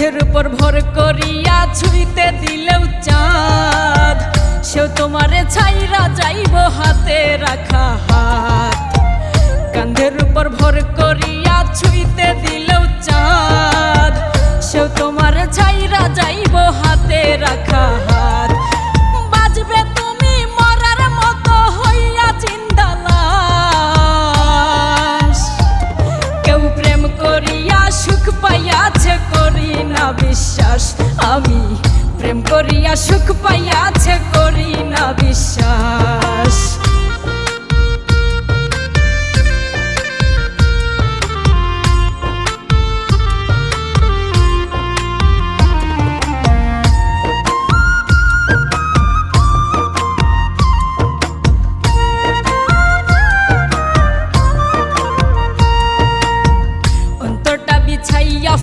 কাঁধের উপর ভর করিয়া ছুঁইতে দিলেও চাঁদ, সেও তোমারে ছাইরা যাইব হাতে রাখা হাত। কাঁধের উপর ভর করিয়া ছুঁইতে দিলেও চাঁদ, সেও তোমারে ছাইরা যাইব হাতে রাখা হাত। বাজবে তুমি মরার মতো হইয়া জিন্দা লাশ। কেউ প্রেম করিয়া সুখ পাইয়াছে করি না বিশ্বাস, আমি প্রেম করিয়া সুখ পাইয়াছে করি না বিশ্বাস।